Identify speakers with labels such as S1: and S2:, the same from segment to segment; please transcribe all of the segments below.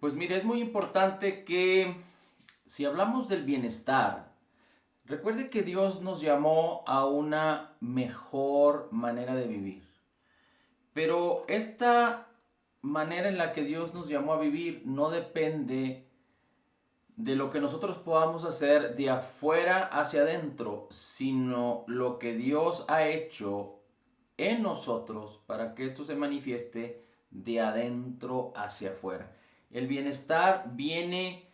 S1: Pues mire, es muy importante que si hablamos del bienestar, recuerde que Dios nos llamó a una mejor manera de vivir. Pero esta manera en la que Dios nos llamó a vivir no depende de lo que nosotros podamos hacer de afuera hacia adentro, sino lo que Dios ha hecho en nosotros para que esto se manifieste de adentro hacia afuera. El bienestar viene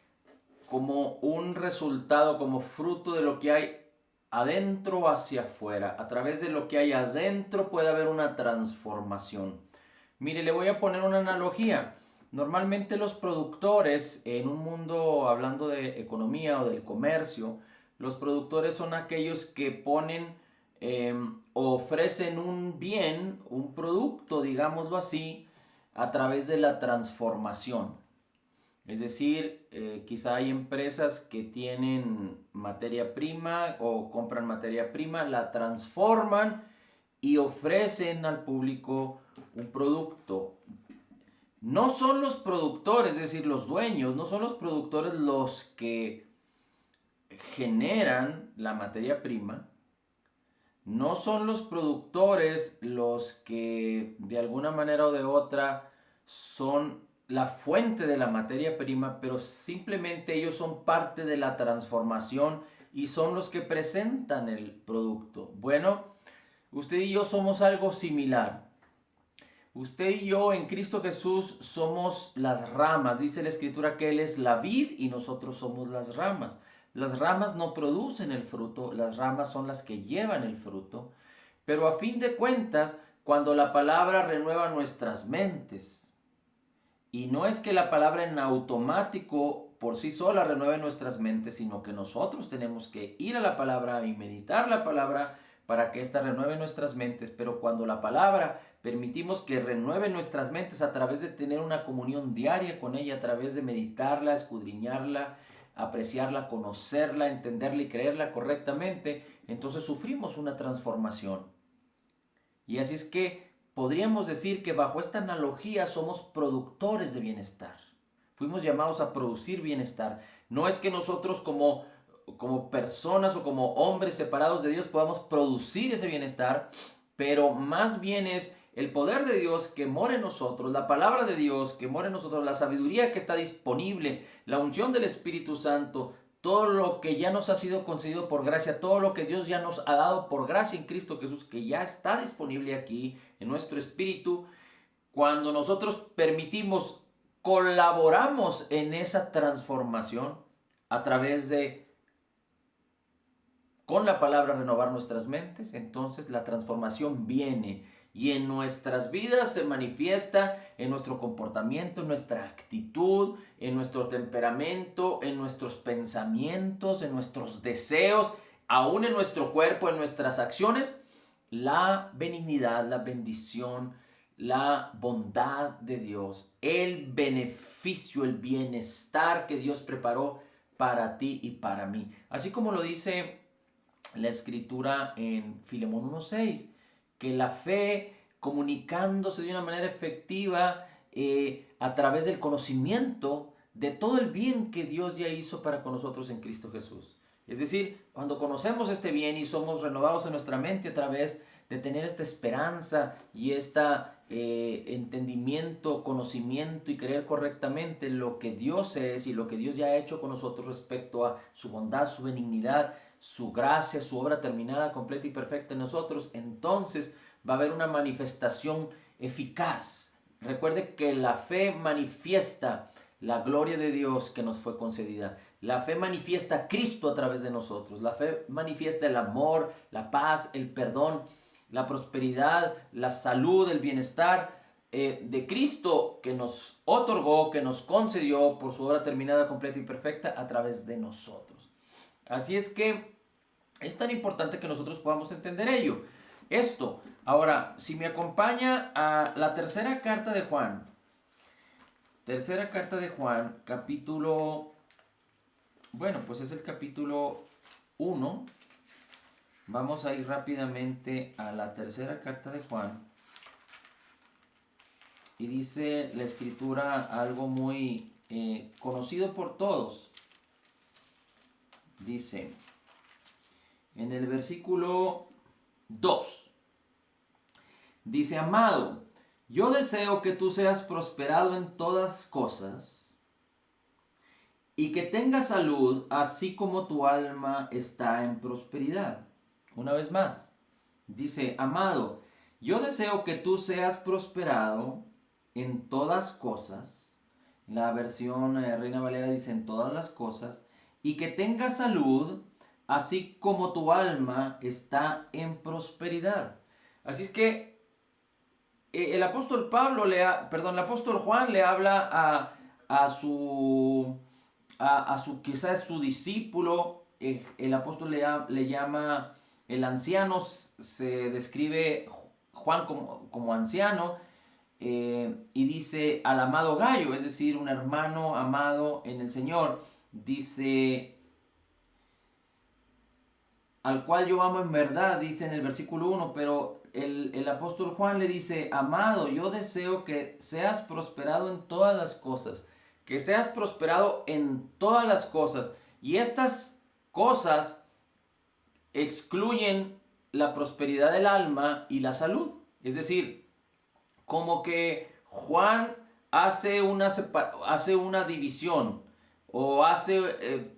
S1: como un resultado, como fruto de lo que hay adentro hacia afuera. A través de lo que hay adentro puede haber una transformación. Mire, le voy a poner una analogía. Normalmente los productores, en un mundo hablando de economía o del comercio, los productores son aquellos que ponen ofrecen un bien, un producto, digámoslo así, a través de la transformación. Es decir, quizá hay empresas que tienen materia prima o compran materia prima, la transforman y ofrecen al público un producto. No son los productores, es decir, los dueños, no son los productores los que generan la materia prima, no son los productores los que de alguna manera o de otra son la fuente de la materia prima, pero simplemente ellos son parte de la transformación y son los que presentan el producto. Bueno, usted y yo somos algo similar. Usted y yo en Cristo Jesús somos las ramas. Dice la Escritura que Él es la vid y nosotros somos las ramas. Las ramas no producen el fruto, las ramas son las que llevan el fruto. Pero a fin de cuentas, cuando la palabra renueva nuestras mentes, y no es que la palabra en automático por sí sola renueve nuestras mentes, sino que nosotros tenemos que ir a la palabra y meditar la palabra para que ésta renueve nuestras mentes. Pero cuando la palabra permitimos que renueve nuestras mentes a través de tener una comunión diaria con ella, a través de meditarla, escudriñarla, apreciarla, conocerla, entenderla y creerla correctamente, entonces sufrimos una transformación. Y así es que podríamos decir que bajo esta analogía somos productores de bienestar. Fuimos llamados a producir bienestar. No es que nosotros como personas o como hombres separados de Dios podamos producir ese bienestar, pero más bien es el poder de Dios que mora en nosotros, la palabra de Dios que mora en nosotros, la sabiduría que está disponible, la unción del Espíritu Santo, todo lo que ya nos ha sido concedido por gracia, todo lo que Dios ya nos ha dado por gracia en Cristo Jesús, que ya está disponible aquí en nuestro espíritu. Cuando nosotros permitimos, colaboramos en esa transformación a través de, con la palabra, renovar nuestras mentes, entonces la transformación viene y en nuestras vidas se manifiesta en nuestro comportamiento, en nuestra actitud, en nuestro temperamento, en nuestros pensamientos, en nuestros deseos, aún en nuestro cuerpo, en nuestras acciones, la benignidad, la bendición, la bondad de Dios, el beneficio, el bienestar que Dios preparó para ti y para mí. Así como lo dice la escritura en Filemón 1:6, que la fe comunicándose de una manera efectiva a través del conocimiento de todo el bien que Dios ya hizo para con nosotros en Cristo Jesús. Es decir, cuando conocemos este bien y somos renovados en nuestra mente a través de tener esta esperanza y este entendimiento, conocimiento y creer correctamente lo que Dios es y lo que Dios ya ha hecho con nosotros respecto a su bondad, su benignidad, su gracia, su obra terminada, completa y perfecta en nosotros, entonces va a haber una manifestación eficaz. Recuerde que la fe manifiesta la gloria de Dios que nos fue concedida. La fe manifiesta a Cristo a través de nosotros. La fe manifiesta el amor, la paz, el perdón, la prosperidad, la salud, el bienestar de Cristo que nos otorgó, que nos concedió por su obra terminada, completa y perfecta a través de nosotros. Así es que es tan importante que nosotros podamos entender ello. Esto. Ahora, si me acompaña a la tercera carta de Juan. Tercera carta de Juan, capítulo... Bueno, pues es el capítulo 1. Vamos a ir rápidamente a la tercera carta de Juan. Y dice la escritura algo muy conocido por todos. Dice en el versículo 2, dice: amado, yo deseo que tú seas prosperado en todas cosas y que tengas salud, así como tu alma está en prosperidad. Una vez más, dice: amado, yo deseo que tú seas prosperado en todas cosas. La versión Reina Valera dice: en todas las cosas, y que tengas salud, así como tu alma está en prosperidad. Así es que el apóstol el apóstol Juan le habla a su quizás su discípulo. El apóstol le llama el anciano. Se describe Juan como anciano, y dice al amado Gallo, es decir, un hermano amado en el Señor. Dice: al cual yo amo en verdad, dice en el versículo 1, pero el apóstol Juan le dice: amado, yo deseo que seas prosperado en todas las cosas, que seas prosperado en todas las cosas. Y estas cosas excluyen la prosperidad del alma y la salud. Es decir, como que Juan hace una división, o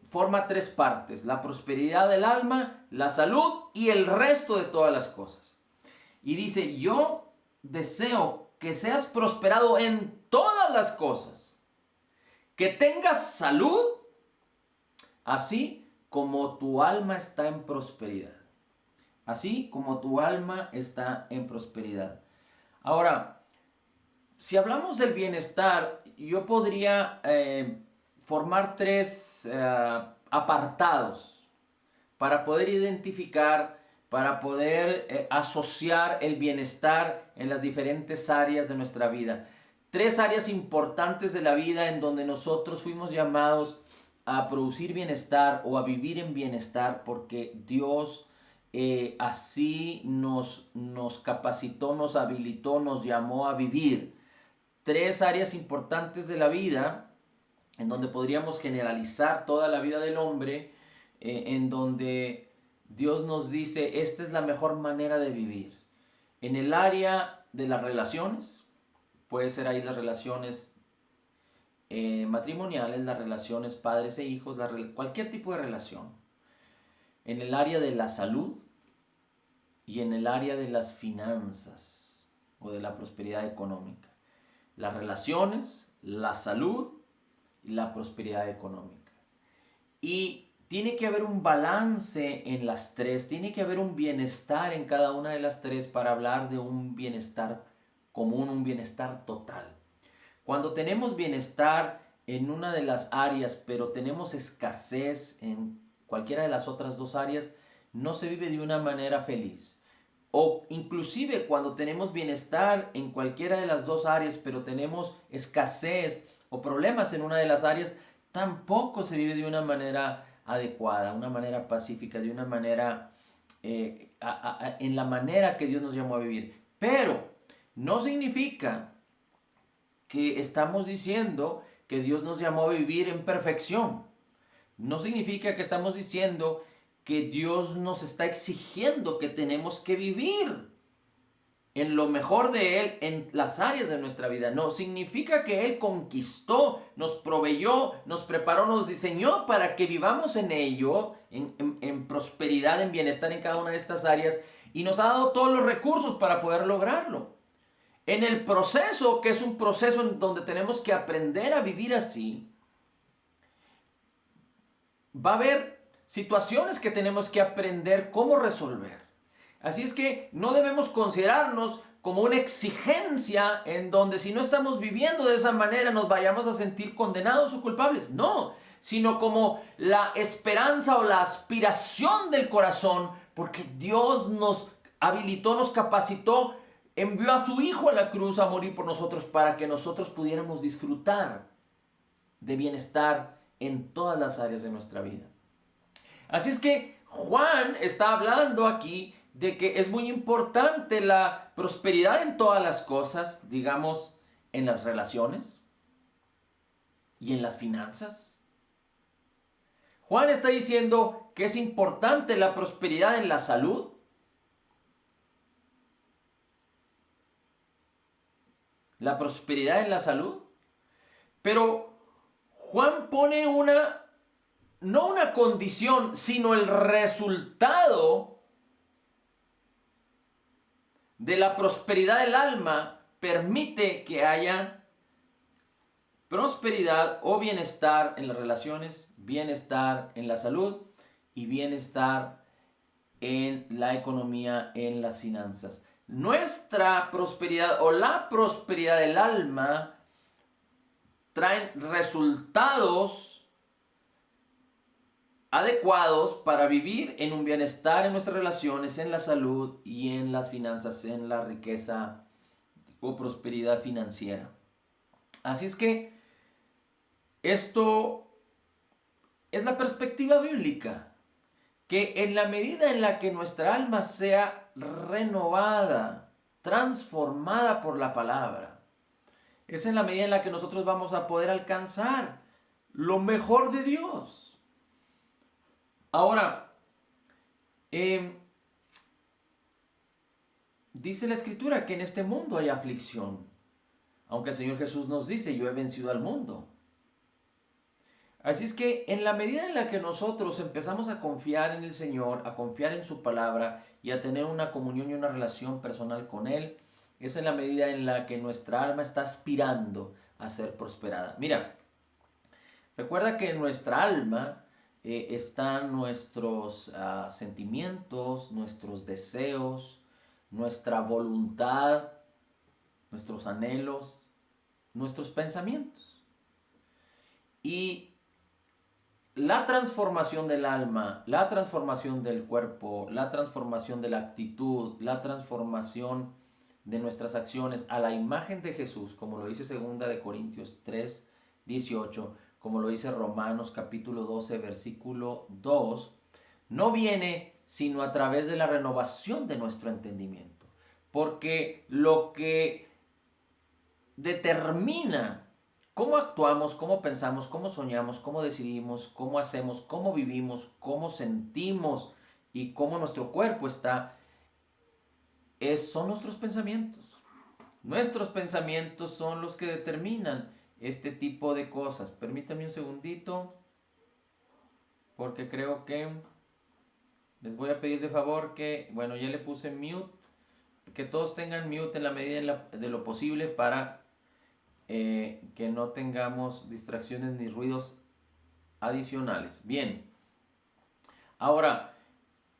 S1: forma tres partes: la prosperidad del alma, la salud y el resto de todas las cosas. Y dice: yo deseo que seas prosperado en todas las cosas, que tengas salud, así como tu alma está en prosperidad. Así como tu alma está en prosperidad. Ahora, si hablamos del bienestar, yo podría formar tres apartados para poder identificar, para poder asociar el bienestar en las diferentes áreas de nuestra vida. Tres áreas importantes de la vida en donde nosotros fuimos llamados a producir bienestar o a vivir en bienestar, porque Dios así nos capacitó, nos habilitó, nos llamó a vivir. Tres áreas importantes de la vida en donde podríamos generalizar toda la vida del hombre, en donde Dios nos dice: esta es la mejor manera de vivir. En el área de las relaciones, puede ser ahí las relaciones matrimoniales, las relaciones padres e hijos, cualquier tipo de relación. En el área de la salud y en el área de las finanzas o de la prosperidad económica. Las relaciones, la salud y la prosperidad económica. Y tiene que haber un balance en las tres, tiene que haber un bienestar en cada una de las tres para hablar de un bienestar común, un bienestar total. Cuando tenemos bienestar en una de las áreas, pero tenemos escasez en cualquiera de las otras dos áreas, no se vive de una manera feliz. O inclusive cuando tenemos bienestar en cualquiera de las dos áreas, pero tenemos escasez o problemas en una de las áreas, tampoco se vive de una manera adecuada, una manera pacífica, de una manera en la manera que Dios nos llamó a vivir. Pero no significa que estamos diciendo que Dios nos llamó a vivir en perfección. No significa que estamos diciendo que Dios nos está exigiendo que tenemos que vivir en lo mejor de Él en las áreas de nuestra vida. No, significa que Él conquistó, nos proveyó, nos preparó, nos diseñó para que vivamos en ello, en prosperidad, en bienestar en cada una de estas áreas, y nos ha dado todos los recursos para poder lograrlo. En el proceso, que es un proceso en donde tenemos que aprender a vivir así, va a haber situaciones que tenemos que aprender cómo resolver. Así es que no debemos considerarnos como una exigencia en donde, si no estamos viviendo de esa manera, nos vayamos a sentir condenados o culpables. No, sino como la esperanza o la aspiración del corazón, porque Dios nos habilitó, nos capacitó, envió a su Hijo a la cruz a morir por nosotros para que nosotros pudiéramos disfrutar de bienestar en todas las áreas de nuestra vida. Así es que Juan está hablando aquí de que es muy importante la prosperidad en todas las cosas, digamos, en las relaciones, y en las finanzas. Juan está diciendo que es importante la prosperidad en la salud, la prosperidad en la salud, pero Juan pone no una condición, sino el resultado de la prosperidad del alma permite que haya prosperidad o bienestar en las relaciones, bienestar en la salud y bienestar en la economía, en las finanzas. Nuestra prosperidad o la prosperidad del alma traen resultados adecuados para vivir en un bienestar en nuestras relaciones, en la salud y en las finanzas, en la riqueza o prosperidad financiera. Así es que esto es la perspectiva bíblica, que en la medida en la que nuestra alma sea renovada, transformada por la palabra, es en la medida en la que nosotros vamos a poder alcanzar lo mejor de Dios. Ahora, dice la Escritura que en este mundo hay aflicción, aunque el Señor Jesús nos dice, yo he vencido al mundo. Así es que en la medida en la que nosotros empezamos a confiar en el Señor, a confiar en su palabra y a tener una comunión y una relación personal con Él, es en la medida en la que nuestra alma está aspirando a ser prosperada. Mira, recuerda que en nuestra alma están nuestros sentimientos, nuestros deseos, nuestra voluntad, nuestros anhelos, nuestros pensamientos. Y la transformación del alma, la transformación del cuerpo, la transformación de la actitud, la transformación de nuestras acciones a la imagen de Jesús, como lo dice 2 de Corintios 3, 18, como lo dice Romanos capítulo 12, versículo 2, no viene sino a través de la renovación de nuestro entendimiento. Porque lo que determina cómo actuamos, cómo pensamos, cómo soñamos, cómo decidimos, cómo hacemos, cómo vivimos, cómo sentimos y cómo nuestro cuerpo está, son nuestros pensamientos. Nuestros pensamientos son los que determinan este tipo de cosas. Permítanme un segundito, porque creo que les voy a pedir de favor que, bueno, ya le puse mute, que todos tengan mute en la medida de lo posible para que no tengamos distracciones ni ruidos adicionales. Bien, ahora,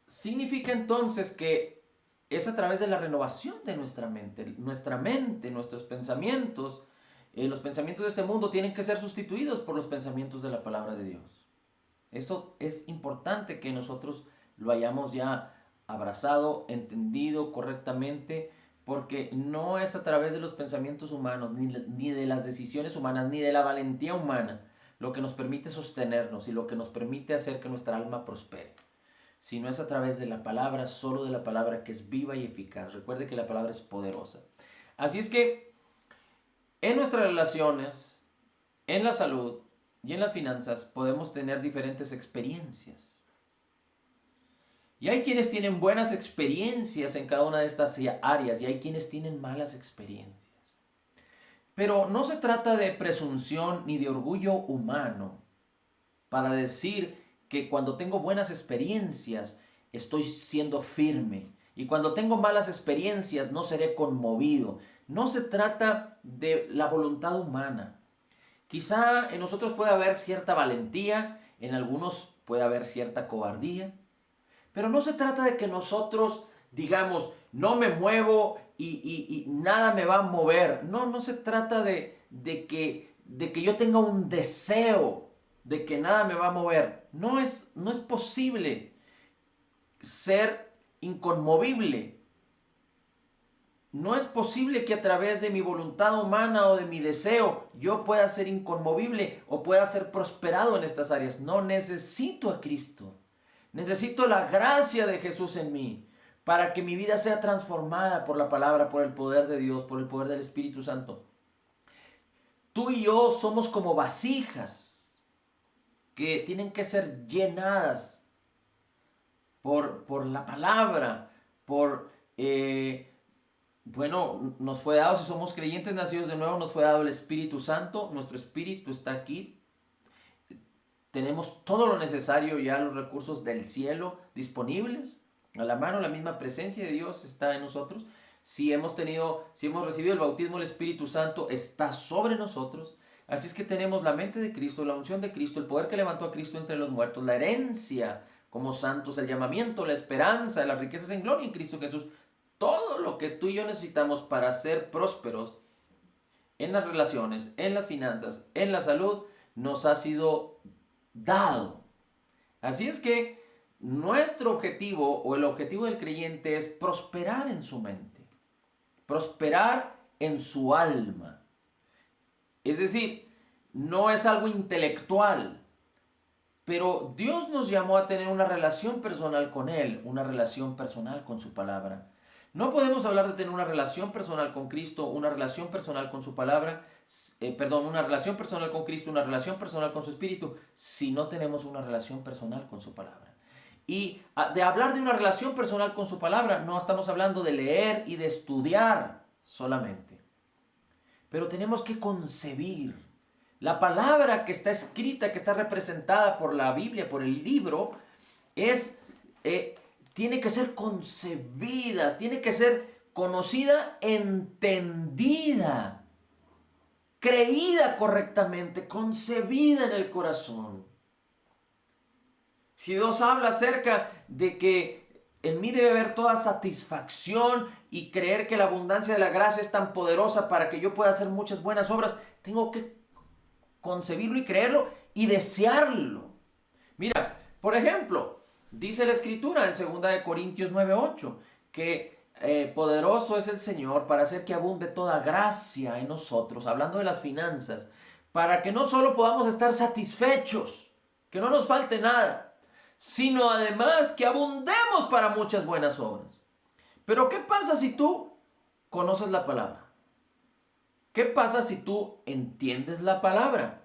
S1: significa entonces que es a través de la renovación de nuestra mente, nuestros pensamientos. Los pensamientos de este mundo tienen que ser sustituidos por los pensamientos de la palabra de Dios. Esto es importante que nosotros lo hayamos ya abrazado, entendido correctamente, porque no es a través de los pensamientos humanos, ni de las decisiones humanas, ni de la valentía humana, lo que nos permite sostenernos y lo que nos permite hacer que nuestra alma prospere, sino es a través de la palabra, solo de la palabra, que es viva y eficaz. Recuerde que la palabra es poderosa. Así es que en nuestras relaciones, en la salud y en las finanzas podemos tener diferentes experiencias. Y hay quienes tienen buenas experiencias en cada una de estas áreas y hay quienes tienen malas experiencias. Pero no se trata de presunción ni de orgullo humano para decir que cuando tengo buenas experiencias estoy siendo firme y cuando tengo malas experiencias no seré conmovido. No se trata de la voluntad humana. Quizá en nosotros puede haber cierta valentía, en algunos puede haber cierta cobardía, pero no se trata de que nosotros digamos, no me muevo y nada me va a mover. No se trata de que yo tenga un deseo de que nada me va a mover. No es posible ser inconmovible. No es posible que a través de mi voluntad humana o de mi deseo yo pueda ser inconmovible o pueda ser prosperado en estas áreas. No, necesito a Cristo. Necesito la gracia de Jesús en mí para que mi vida sea transformada por la palabra, por el poder de Dios, por el poder del Espíritu Santo. Tú y yo somos como vasijas que tienen que ser llenadas por la palabra, bueno, nos fue dado, si somos creyentes nacidos de nuevo, nos fue dado el Espíritu Santo, nuestro espíritu está aquí, tenemos todo lo necesario ya, los recursos del cielo disponibles a la mano, la misma presencia de Dios está en nosotros. Si hemos recibido el bautismo del Espíritu Santo, está sobre nosotros. Así es que tenemos la mente de Cristo, la unción de Cristo, el poder que levantó a Cristo entre los muertos, la herencia como santos, el llamamiento, la esperanza, las riquezas en gloria en Cristo Jesús. Todo lo que tú y yo necesitamos para ser prósperos en las relaciones, en las finanzas, en la salud, nos ha sido dado. Así es que nuestro objetivo o el objetivo del creyente es prosperar en su mente, prosperar en su alma. Es decir, no es algo intelectual, pero Dios nos llamó a tener una relación personal con Él, una relación personal con su palabra. No podemos hablar de tener una relación personal con Cristo, una relación personal con su palabra, una relación personal con Cristo, una relación personal con su Espíritu, si no tenemos una relación personal con su palabra. Y de hablar de una relación personal con su palabra, no estamos hablando de leer y de estudiar solamente. Pero tenemos que concebir. La palabra que está escrita, que está representada por la Biblia, por el libro, tiene que ser concebida, tiene que ser conocida, entendida, creída correctamente, concebida en el corazón. Si Dios habla acerca de que en mí debe haber toda satisfacción y creer que la abundancia de la gracia es tan poderosa para que yo pueda hacer muchas buenas obras, tengo que concebirlo y creerlo y desearlo. Mira, por ejemplo, dice la Escritura en 2 Corintios 9:8 que poderoso es el Señor para hacer que abunde toda gracia en nosotros, hablando de las finanzas, para que no solo podamos estar satisfechos, que no nos falte nada, sino además que abundemos para muchas buenas obras. Pero ¿qué pasa si tú conoces la palabra? ¿Qué pasa si tú entiendes la palabra?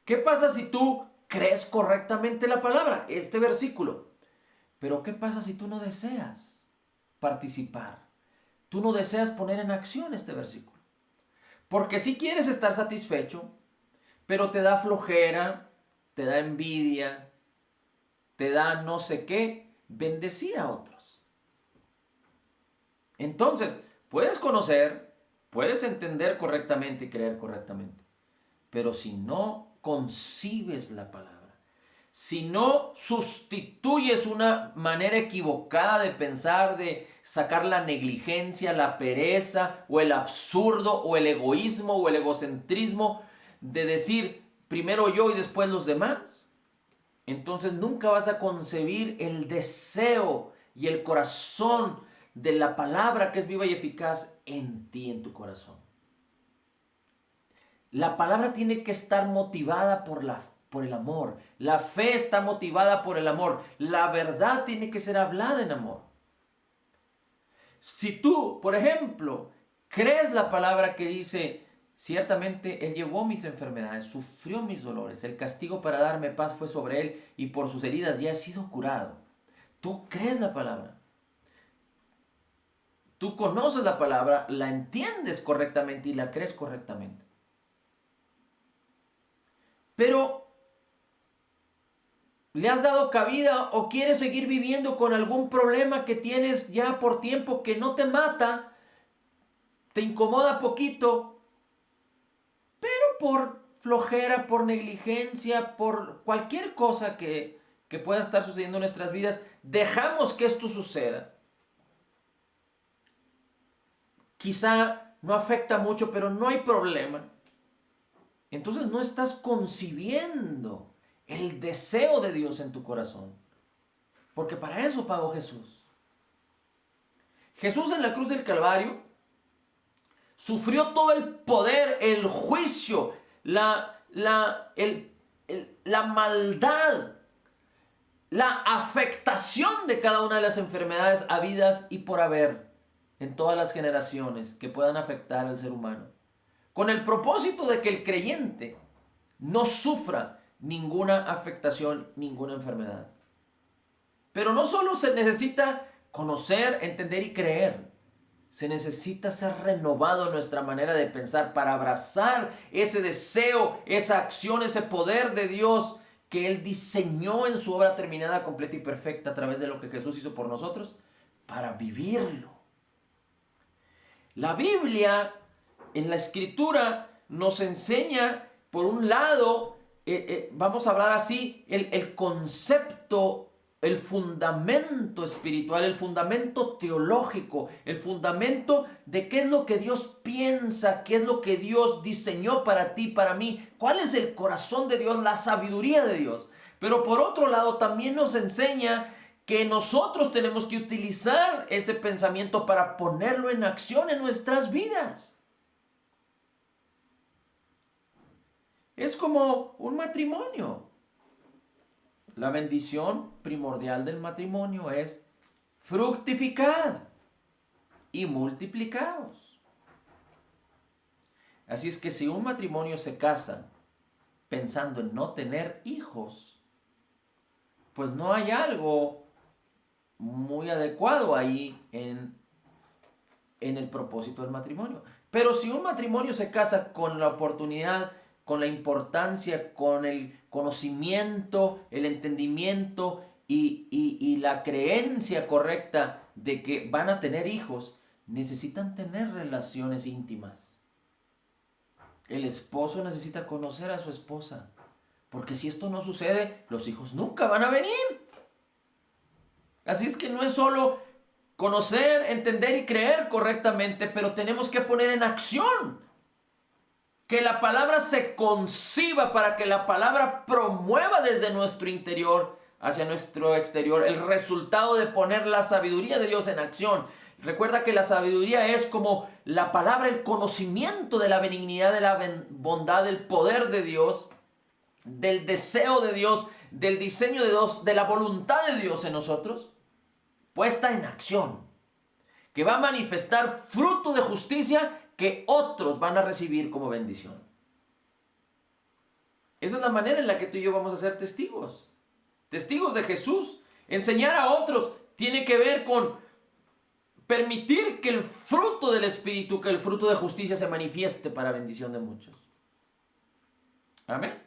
S1: ¿Qué pasa si tú crees correctamente la palabra? Este versículo. Pero ¿qué pasa si tú no deseas participar? Tú no deseas poner en acción este versículo. Porque si quieres estar satisfecho, pero te da flojera, te da envidia, te da no sé qué, bendecir a otros. Entonces, puedes conocer, puedes entender correctamente y creer correctamente. Pero si no concibes la palabra, si no sustituyes una manera equivocada de pensar, de sacar la negligencia, la pereza, o el absurdo, o el egoísmo, o el egocentrismo, de decir primero yo y después los demás, entonces nunca vas a concebir el deseo y el corazón de la palabra que es viva y eficaz en ti, en tu corazón. La palabra tiene que estar motivada por el amor. La fe está motivada por el amor. La verdad tiene que ser hablada en amor. Si tú, por ejemplo, crees la palabra que dice, ciertamente Él llevó mis enfermedades, sufrió mis dolores, el castigo para darme paz fue sobre Él y por sus heridas ya he sido curado. Tú crees la palabra. Tú conoces la palabra, la entiendes correctamente y la crees correctamente. Pero ¿le has dado cabida o quieres seguir viviendo con algún problema que tienes ya por tiempo que no te mata, te incomoda poquito, pero por flojera, por negligencia, por cualquier cosa que pueda estar sucediendo en nuestras vidas, dejamos que esto suceda? Quizá no afecta mucho, pero no hay problema. Entonces no estás concibiendo el deseo de Dios en tu corazón. Porque para eso pagó Jesús. Jesús en la cruz del Calvario sufrió todo el poder, el juicio, la maldad, la afectación de cada una de las enfermedades habidas y por haber en todas las generaciones que puedan afectar al ser humano. con el propósito de que el creyente no sufra ninguna afectación, ninguna enfermedad. Pero no solo se necesita conocer, entender y creer. Se necesita ser renovado en nuestra manera de pensar para abrazar ese deseo, esa acción, ese poder de Dios que Él diseñó en su obra terminada, completa y perfecta a través de lo que Jesús hizo por nosotros, para vivirlo. La Biblia, en la Escritura, nos enseña, por un lado, vamos a hablar así, el concepto, el fundamento espiritual, el fundamento teológico, el fundamento de qué es lo que Dios piensa, qué es lo que Dios diseñó para ti, para mí, cuál es el corazón de Dios, la sabiduría de Dios. Pero por otro lado también nos enseña que nosotros tenemos que utilizar ese pensamiento para ponerlo en acción en nuestras vidas. Es como un matrimonio. La bendición primordial del matrimonio es fructificad y multiplicaos. Así es que si un matrimonio se casa pensando en no tener hijos, pues no hay algo muy adecuado ahí en el propósito del matrimonio. Pero si un matrimonio se casa con la oportunidad, con la importancia, con el conocimiento, el entendimiento y la creencia correcta de que van a tener hijos, necesitan tener relaciones íntimas. El esposo necesita conocer a su esposa, porque si esto no sucede, los hijos nunca van a venir. Así es que no es solo conocer, entender y creer correctamente, pero tenemos que poner en acción. Que la palabra se conciba para que la palabra promueva desde nuestro interior hacia nuestro exterior el resultado de poner la sabiduría de Dios en acción. Recuerda que la sabiduría es como la palabra, el conocimiento de la benignidad, de la bondad, del poder de Dios, del deseo de Dios, del diseño de Dios, de la voluntad de Dios en nosotros, puesta en acción, que va a manifestar fruto de justicia que otros van a recibir como bendición. Esa es la manera en la que tú y yo vamos a ser testigos. Testigos de Jesús. Enseñar a otros tiene que ver con permitir que el fruto del Espíritu, que el fruto de justicia se manifieste para bendición de muchos. Amén.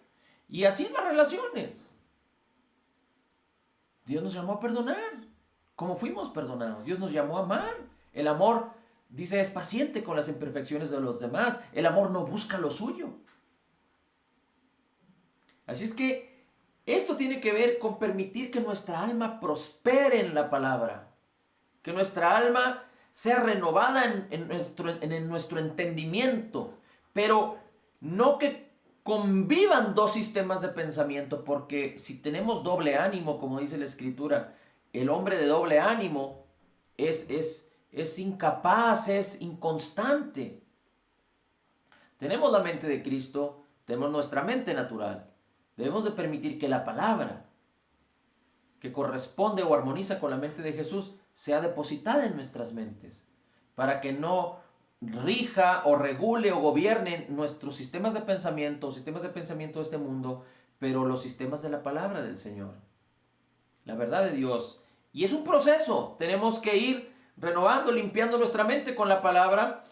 S1: Y así en las relaciones. Dios nos llamó a perdonar, como fuimos perdonados. Dios nos llamó a amar. El amor, dice, es paciente con las imperfecciones de los demás. El amor no busca lo suyo. Así es que esto tiene que ver con permitir que nuestra alma prospere en la palabra. Que nuestra alma sea renovada en nuestro entendimiento. Pero no que convivan dos sistemas de pensamiento, porque si tenemos doble ánimo, como dice la Escritura, el hombre de doble ánimo es incapaz, es inconstante. Tenemos la mente de Cristo, tenemos nuestra mente natural. Debemos de permitir que la palabra que corresponde o armoniza con la mente de Jesús sea depositada en nuestras mentes, para que no rija o regule o gobierne nuestros sistemas de pensamiento de este mundo, pero los sistemas de la palabra del Señor, la verdad de Dios. Y es un proceso, tenemos que ir renovando, limpiando nuestra mente con la palabra,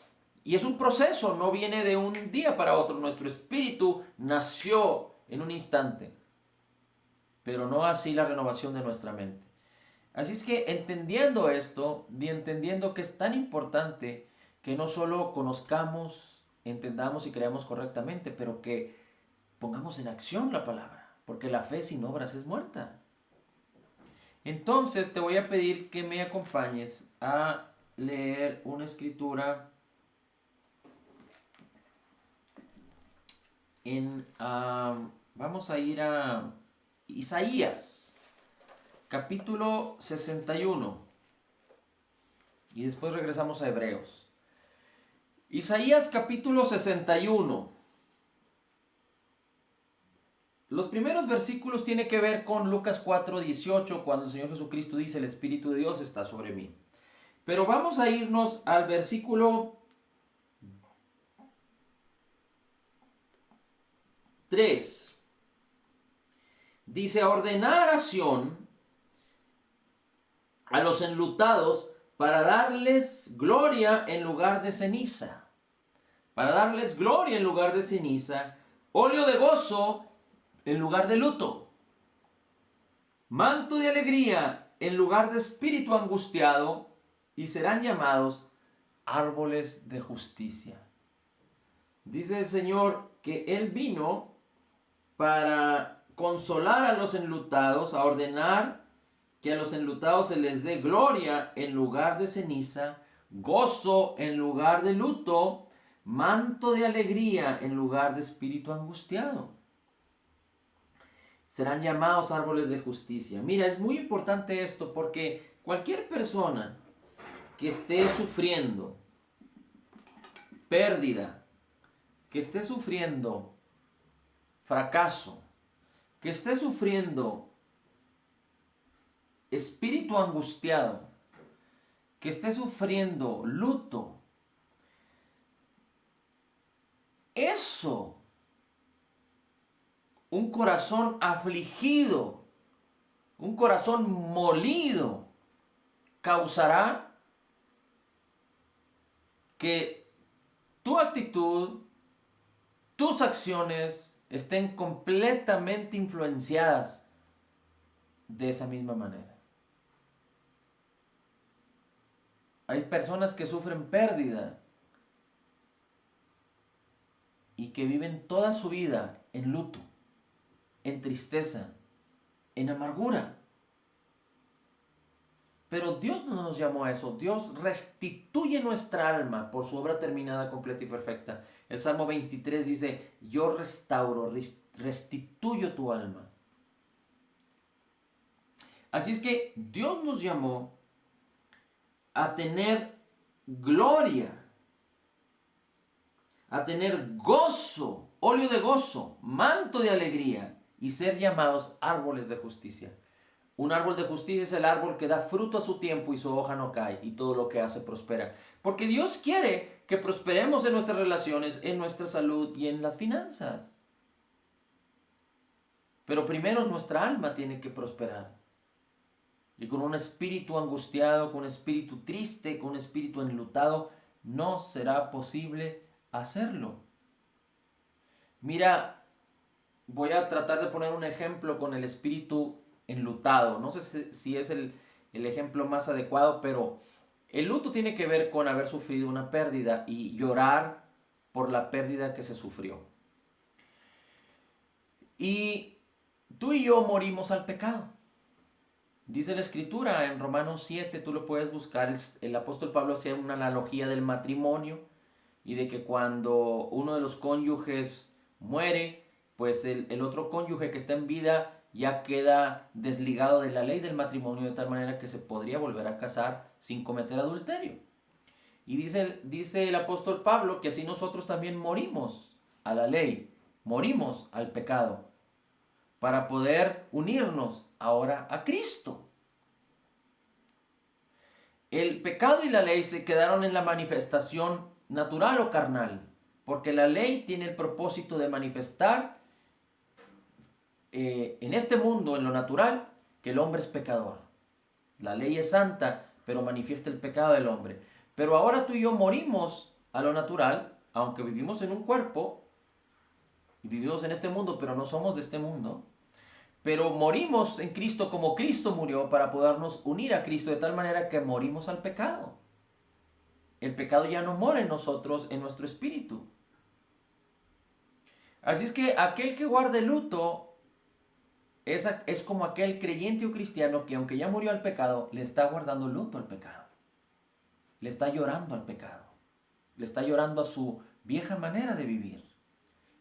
S1: y es un proceso, no viene de un día para otro. Nuestro espíritu nació en un instante, pero no así la renovación de nuestra mente. Así es que entendiendo esto y entendiendo que es tan importante que no solo conozcamos, entendamos y creamos correctamente, pero que pongamos en acción la palabra, porque la fe sin obras es muerta. Entonces te voy a pedir que me acompañes a leer una escritura vamos a ir a Isaías, capítulo 61. Y después regresamos a Hebreos. Isaías capítulo 61. Los primeros versículos tienen que ver con Lucas 4:18, cuando el Señor Jesucristo dice: el Espíritu de Dios está sobre mí. Pero vamos a irnos al versículo 3. Dice, ordenar a Sión a los enlutados para darles gloria en lugar de ceniza. Para darles gloria en lugar de ceniza, óleo de gozo en lugar de luto, manto de alegría en lugar de espíritu angustiado, y serán llamados árboles de justicia. Dice el Señor que Él vino para consolar a los enlutados, a ordenar que a los enlutados se les dé gloria en lugar de ceniza, gozo en lugar de luto, manto de alegría en lugar de espíritu angustiado. Serán llamados árboles de justicia. Mira, es muy importante esto porque cualquier persona que esté sufriendo pérdida, que esté sufriendo fracaso, que esté sufriendo espíritu angustiado, que esté sufriendo luto, eso, un corazón afligido, un corazón molido, causará que tu actitud, tus acciones estén completamente influenciadas de esa misma manera. Hay personas que sufren pérdida y que viven toda su vida en luto, en tristeza, en amargura. Pero Dios no nos llamó a eso. Dios restituye nuestra alma por su obra terminada, completa y perfecta. El Salmo 23 dice, yo restauro, restituyo tu alma. Así es que Dios nos llamó a tener gloria, a tener gozo, óleo de gozo, manto de alegría y ser llamados árboles de justicia. Un árbol de justicia es el árbol que da fruto a su tiempo y su hoja no cae y todo lo que hace prospera. Porque Dios quiere que prosperemos en nuestras relaciones, en nuestra salud y en las finanzas. Pero primero nuestra alma tiene que prosperar. Y con un espíritu angustiado, con un espíritu triste, con un espíritu enlutado, no será posible hacerlo. Mira, voy a tratar de poner un ejemplo con el espíritu enlutado. No sé si es el ejemplo más adecuado, pero el luto tiene que ver con haber sufrido una pérdida y llorar por la pérdida que se sufrió. Y tú y yo morimos al pecado. Dice la Escritura en Romanos 7, tú lo puedes buscar, el apóstol Pablo hacía una analogía del matrimonio y de que cuando uno de los cónyuges muere, pues el otro cónyuge que está en vida ya queda desligado de la ley del matrimonio de tal manera que se podría volver a casar sin cometer adulterio. Y dice el apóstol Pablo que así nosotros también morimos a la ley, morimos al pecado, para poder unirnos ahora a Cristo. El pecado y la ley se quedaron en la manifestación natural o carnal, porque la ley tiene el propósito de manifestar en este mundo, en lo natural, que el hombre es pecador. La ley es santa, pero manifiesta el pecado del hombre. Pero ahora tú y yo morimos a lo natural, aunque vivimos en un cuerpo, y vivimos en este mundo, pero no somos de este mundo. Pero morimos en Cristo como Cristo murió para podernos unir a Cristo de tal manera que morimos al pecado. El pecado ya no mora en nosotros, en nuestro espíritu. Así es que aquel que guarde luto es como aquel creyente o cristiano que aunque ya murió al pecado, le está guardando luto al pecado. Le está llorando al pecado. Le está llorando a su vieja manera de vivir.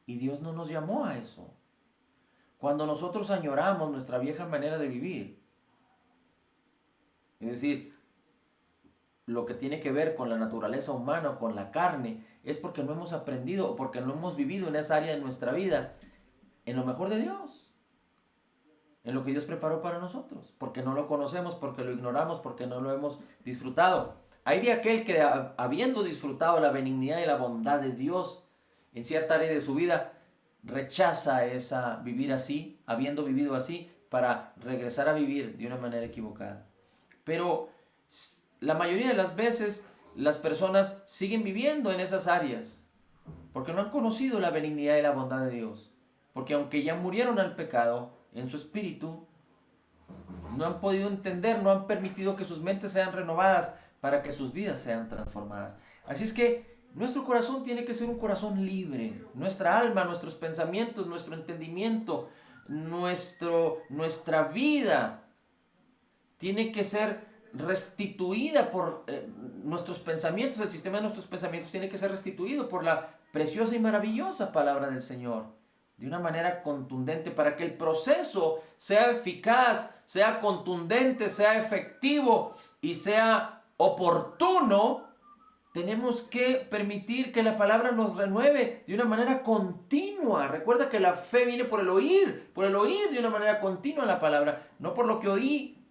S1: Y Dios no nos llamó a eso. Cuando nosotros añoramos nuestra vieja manera de vivir, es decir, lo que tiene que ver con la naturaleza humana o con la carne, es porque no hemos aprendido o porque no hemos vivido en esa área de nuestra vida en lo mejor de Dios, en lo que Dios preparó para nosotros, porque no lo conocemos, porque lo ignoramos, porque no lo hemos disfrutado. Hay de aquel que habiendo disfrutado la benignidad y la bondad de Dios en cierta área de su vida, rechaza vivir así, habiendo vivido así, para regresar a vivir de una manera equivocada. Pero la mayoría de las veces las personas siguen viviendo en esas áreas porque no han conocido la benignidad y la bondad de Dios. Porque aunque ya murieron al pecado en su espíritu, no han podido entender, no han permitido que sus mentes sean renovadas para que sus vidas sean transformadas. Así es que nuestro corazón tiene que ser un corazón libre. Nuestra alma, nuestros pensamientos, nuestro entendimiento, nuestra vida tiene que ser restituida por nuestros pensamientos. El sistema de nuestros pensamientos tiene que ser restituido por la preciosa y maravillosa palabra del Señor, de una manera contundente, para que el proceso sea eficaz, sea contundente, sea efectivo y sea oportuno. Tenemos que permitir que la palabra nos renueve de una manera continua. Recuerda que la fe viene por el oír de una manera continua la palabra, no por lo que oí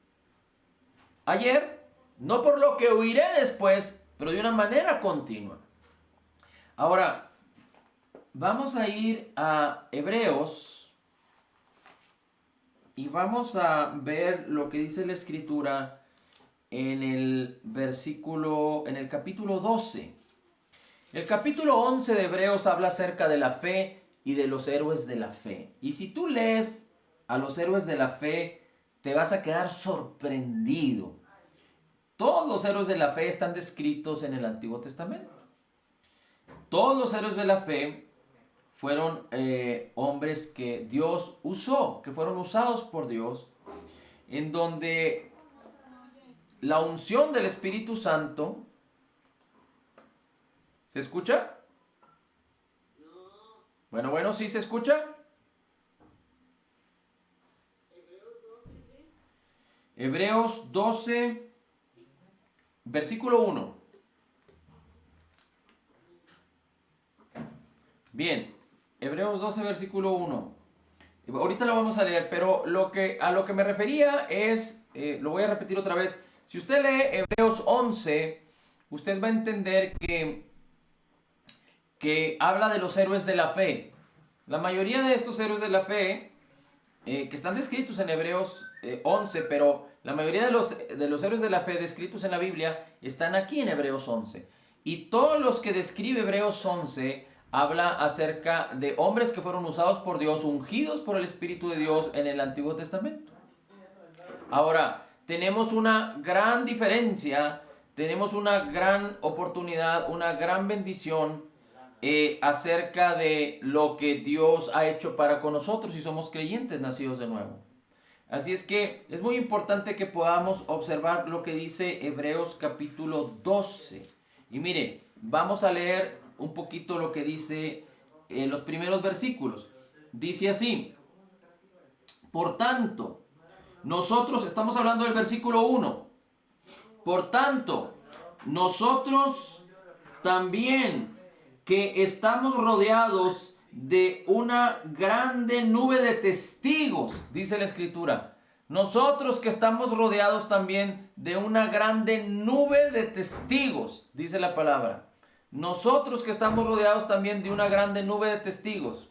S1: ayer, no por lo que oiré después, pero de una manera continua. Ahora, vamos a ir a Hebreos y vamos a ver lo que dice la Escritura en el capítulo 12. El capítulo 11 de Hebreos habla acerca de la fe y de los héroes de la fe. Y si tú lees a los héroes de la fe, te vas a quedar sorprendido. Todos los héroes de la fe están descritos en el Antiguo Testamento. Todos los héroes de la fe fueron hombres que Dios usó, que fueron usados por Dios, en donde la unción del Espíritu Santo, ¿se escucha? Bueno, ¿sí se escucha? Hebreos 12, versículo 1. Bien, Hebreos 12, versículo 1. Ahorita lo vamos a leer, pero a lo que me refería es, lo voy a repetir otra vez. Si usted lee Hebreos 11, usted va a entender que habla de los héroes de la fe. La mayoría de estos héroes de la fe, que están descritos en Hebreos 11, pero la mayoría de los héroes de la fe descritos en la Biblia están aquí en Hebreos 11. Y todos los que describe Hebreos 11 habla acerca de hombres que fueron usados por Dios, ungidos por el Espíritu de Dios en el Antiguo Testamento. Ahora, tenemos una gran diferencia, tenemos una gran oportunidad, una gran bendición acerca de lo que Dios ha hecho para con nosotros si somos creyentes nacidos de nuevo. Así es que es muy importante que podamos observar lo que dice Hebreos capítulo 12. Y mire, vamos a leer un poquito lo que dice los primeros versículos. Dice así: por tanto, nosotros, estamos hablando del versículo 1. Por tanto, nosotros también, que estamos rodeados de una grande nube de testigos, dice la Escritura. Nosotros que estamos rodeados también de una grande nube de testigos, dice la palabra. Nosotros que estamos rodeados también de una grande nube de testigos.